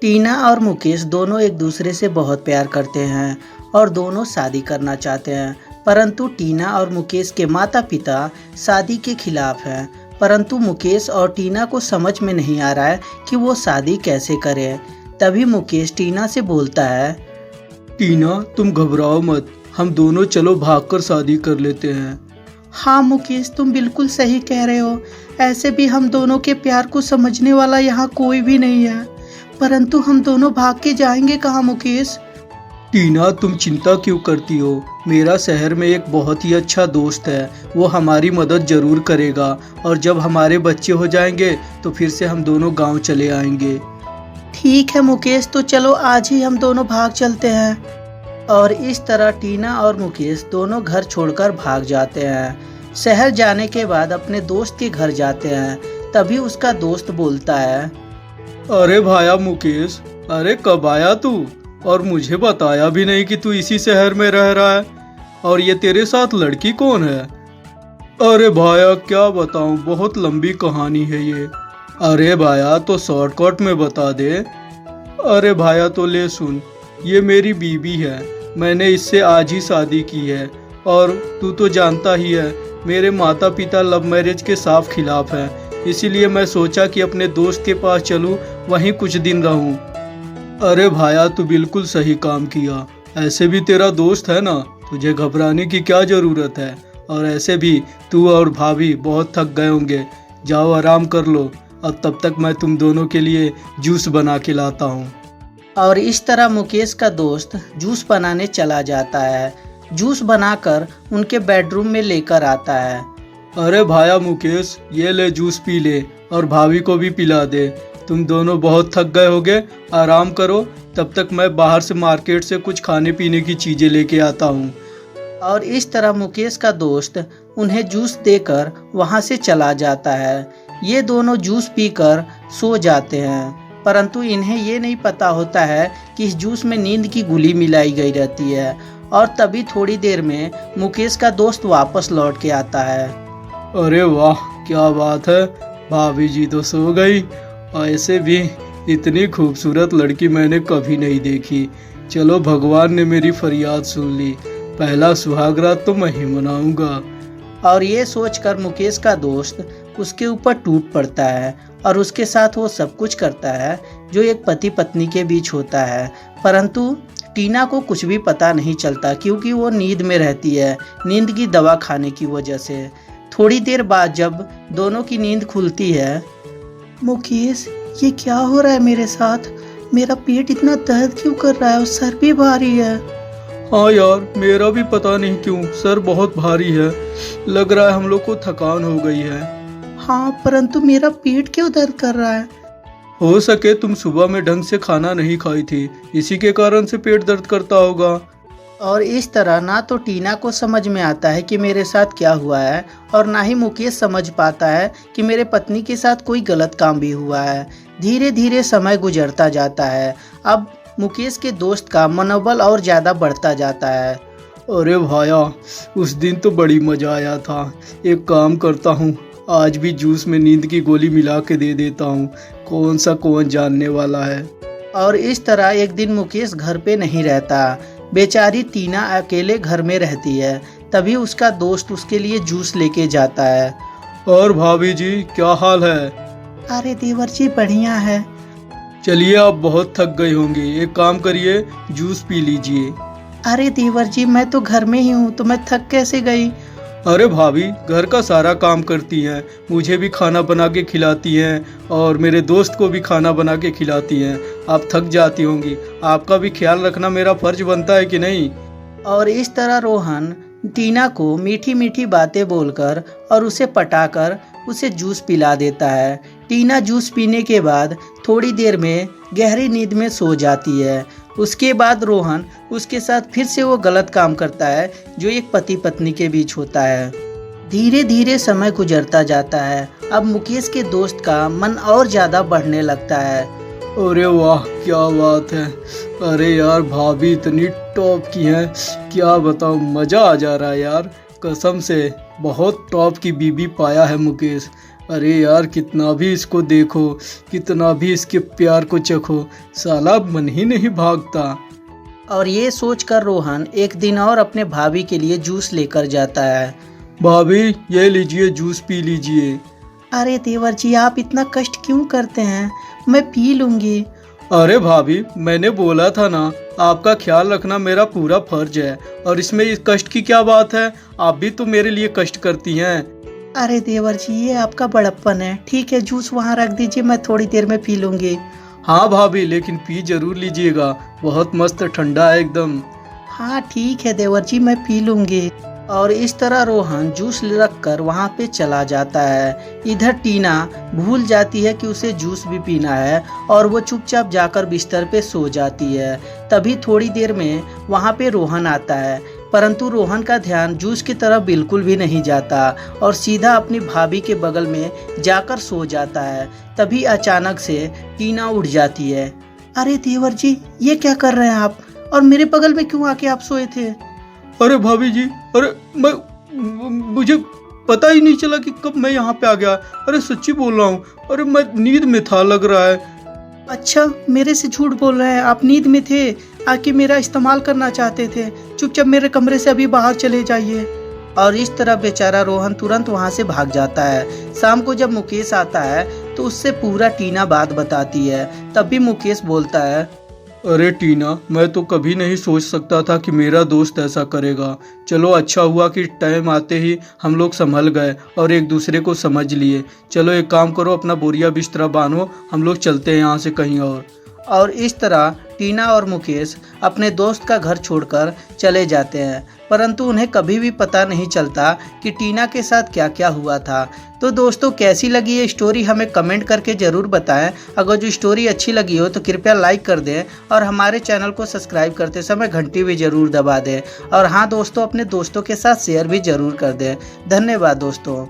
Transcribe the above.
टीना और मुकेश दोनों एक दूसरे से बहुत प्यार करते हैं और दोनों शादी करना चाहते हैं, परंतु टीना और मुकेश के माता पिता शादी के खिलाफ हैं। परंतु मुकेश और टीना को समझ में नहीं आ रहा है कि वो शादी कैसे करें। तभी मुकेश टीना से बोलता है, टीना तुम घबराओ मत, हम दोनों चलो भागकर शादी कर लेते हैं। हाँ मुकेश, तुम बिल्कुल सही कह रहे हो। ऐसे भी हम दोनों के प्यार को समझने वाला यहाँ कोई भी नहीं है, परंतु हम दोनों भाग के जाएंगे कहाँ मुकेश? टीना तुम चिंता क्यों करती हो? मेरा शहर में एक बहुत ही अच्छा दोस्त है, वो हमारी मदद जरूर करेगा और जब हमारे बच्चे हो जाएंगे तो फिर से हम दोनों गांव चले आएंगे। ठीक है मुकेश, तो चलो आज ही हम दोनों भाग चलते हैं। और इस तरह टीना और मुकेश दोनों घर छोड़कर भाग जाते हैं। शहर जाने के बाद अपने दोस्त के घर जाते हैं। तभी उसका दोस्त बोलता है, अरे भाया मुकेश, अरे कब आया तू? और मुझे बताया भी नहीं कि तू इसी शहर में रह रहा है। और ये तेरे साथ लड़की कौन है? अरे भाया क्या बताऊं, बहुत लंबी कहानी है ये। अरे भाया तो शॉर्टकट में बता दे। अरे भाया तो ले सुन, ये मेरी बीबी है, मैंने इससे आज ही शादी की है। और तू तो जानता ही है मेरे माता पिता लव मैरिज के साफ खिलाफ हैं, इसीलिए मैं सोचा कि अपने दोस्त के पास चलूं, वहीं कुछ दिन रहूं। अरे भाया तू बिल्कुल सही काम किया, ऐसे भी तेरा दोस्त है ना, तुझे घबराने की क्या ज़रूरत है। और ऐसे भी तू और भाभी बहुत थक गए होंगे, जाओ आराम कर लो, और तब तक मैं तुम दोनों के लिए जूस बना के लाता हूँ। और इस तरह मुकेश का दोस्त जूस बनाने चला जाता है। जूस बनाकर उनके बेडरूम में लेकर आता है। अरे भाया मुकेश, ये ले जूस पी ले और भाभी को भी पिला दे। तुम दोनों बहुत थक गए होगे, आराम करो, तब तक मैं बाहर से मार्केट से कुछ खाने पीने की चीज़ें लेके आता हूँ। और इस तरह मुकेश का दोस्त उन्हें जूस देकर वहाँ से चला जाता है। ये दोनों जूस पीकर सो जाते हैं, परंतु इन्हें ये नहीं पता होता है कि इस जूस में नींद की गोली मिलाई गई रहती है। और तभी थोड़ी देर में मुकेश का दोस्त वापस लौट के आता है। अरे वाह क्या बात है, भाभी जी तो सो गई। ऐसे भी इतनी खूबसूरत लड़की मैंने कभी नहीं देखी। चलो भगवान ने मेरी फरियाद सुन ली, पहला सुहागरात तो मैं ही मनाऊंगा। और ये सोचकर मुकेश का दोस्त उसके ऊपर टूट पड़ता है और उसके साथ वो सब कुछ करता है जो एक पति पत्नी के बीच होता है। परंतु टीना को कुछ भी पता नहीं चलता, क्योंकि वो नींद में रहती है, नींद की दवा खाने की वजह से। थोड़ी देर बाद जब दोनों की नींद खुलती है, मुकेश ये क्या हो रहा है मेरे साथ? मेरा पेट इतना दर्द क्यों कर रहा है और सर भी भारी है। हाँ यार, मेरा भी पता नहीं क्यों सर बहुत भारी है, लग रहा है हम लोग को थकान हो गई है। हाँ, परंतु मेरा पेट क्यों दर्द कर रहा है? हो सके तुम सुबह में ढंग से खाना नहीं खाई थी, इसी के कारण से पेट दर्द करता होगा। और इस तरह ना तो टीना को समझ में आता है कि मेरे साथ क्या हुआ है, और ना ही मुकेश समझ पाता है कि मेरे पत्नी के साथ कोई गलत काम भी हुआ है। धीरे धीरे समय गुजरता जाता है। अब मुकेश के दोस्त का मनोबल और ज़्यादा बढ़ता जाता है। अरे भाया, उस दिन तो बड़ी मजा आया था। एक काम करता हूँ, आज भी जूस में नींद की गोली मिला के दे देता हूँ, कौन जानने वाला है। और इस तरह एक दिन मुकेश घर पे नहीं रहता। बेचारी टीना अकेले घर में रहती है। तभी उसका दोस्त उसके लिए जूस लेके जाता है। और भाभी जी क्या हाल है? अरे देवर जी बढ़िया है। चलिए आप बहुत थक गए होंगे, एक काम करिए जूस पी लीजिए। अरे देवर जी मैं तो घर में ही हूँ, तो मैं थक कैसे गई? अरे भाभी घर का सारा काम करती हैं, मुझे भी खाना बना के खिलाती हैं और मेरे दोस्त को भी खाना बना के खिलाती हैं। आप थक जाती होंगी, आपका भी ख्याल रखना मेरा फर्ज बनता है कि नहीं? और इस तरह रोहन टीना को मीठी मीठी बातें बोलकर और उसे पटाकर उसे जूस पिला देता है। टीना जूस पीने के बाद थोड़ी देर में गहरी नींद में सो जाती है। उसके बाद रोहन उसके साथ फिर से वो गलत काम करता है जो एक पति पत्नी के बीच होता है। धीरे धीरे समय गुजरता जाता है। अब मुकेश के दोस्त का मन और ज़्यादा बढ़ने लगता है। अरे वाह क्या बात है, अरे यार भाभी इतनी टॉप की हैं, क्या बताऊँ, मज़ा आ जा रहा है यार, कसम से बहुत टॉप की बीबी पाया है मुकेश। अरे यार, कितना भी इसको देखो, कितना भी इसके प्यार को चखो, साला मन ही नहीं भागता। और ये सोचकर रोहन एक दिन और अपने भाभी के लिए जूस लेकर जाता है। भाभी, ये लीजिए, जूस पी लीजिए। अरे देवर जी, आप इतना कष्ट क्यों करते हैं, मैं पी लूंगी। अरे भाभी, मैंने बोला था ना, आपका ख्याल रखना मेरा पूरा फर्ज है, और इसमें इस कष्ट की क्या बात है, आप भी तो मेरे लिए कष्ट करती हैं। अरे देवर जी, ये आपका बड़प्पन है। ठीक है, जूस वहाँ रख दीजिए, मैं थोड़ी देर में पी लूंगी। हाँ भाभी, लेकिन पी जरूर लीजिएगा, बहुत मस्त ठंडा है एकदम। हाँ ठीक है देवर जी, मैं पी लूंगी। और इस तरह रोहन जूस रख कर वहाँ पे चला जाता है। इधर टीना भूल जाती है कि उसे जूस भी पीना है और वो चुपचाप जाकर बिस्तर पे सो जाती है। तभी थोड़ी देर में वहाँ पे रोहन आता है, परंतु रोहन का ध्यान जूस की तरफ बिल्कुल भी नहीं जाता और सीधा अपनी भाभी के बगल में जाकर सो जाता है। तभी अचानक से टीना उठ जाती है। अरे देवर जी, ये क्या कर रहे हैं आप, और मेरे बगल में क्यों आके आप सोए थे? अरे भाभी जी, अरे मुझे पता ही नहीं चला कि कब मैं यहाँ पे आ गया। अरे सच्ची बोल रहा हूँ, अरे मैं नींद में था लग रहा है। अच्छा, मेरे से झूठ बोल रहे हैं, आप नींद में थे, आके मेरा इस्तेमाल करना चाहते थे। चुपचाप मेरे कमरे से अभी बाहर चले जाइए। और इस तरह बेचारा रोहन तुरंत वहाँ से भाग जाता है। शाम को जब मुकेश आता है तो उससे पूरा टीना बात बताती है। तब भी मुकेश बोलता है, अरे टीना, मैं तो कभी नहीं सोच सकता था कि मेरा दोस्त ऐसा करेगा। चलो अच्छा हुआ कि टाइम आते ही हम लोग संभल गए और एक दूसरे को समझ लिए। चलो एक काम करो, अपना बोरिया बिस्तरा बांधो, हम लोग चलते हैं यहाँ से कहीं और। और इस तरह टीना और मुकेश अपने दोस्त का घर छोड़कर चले जाते हैं, परंतु उन्हें कभी भी पता नहीं चलता कि टीना के साथ क्या क्या हुआ था। तो दोस्तों, कैसी लगी ये स्टोरी हमें कमेंट करके ज़रूर बताएं। अगर जो स्टोरी अच्छी लगी हो तो कृपया लाइक कर दें और हमारे चैनल को सब्सक्राइब करते समय घंटी भी ज़रूर दबा दें। और हाँ दोस्तों, अपने दोस्तों के साथ शेयर भी ज़रूर कर दें। धन्यवाद दोस्तों।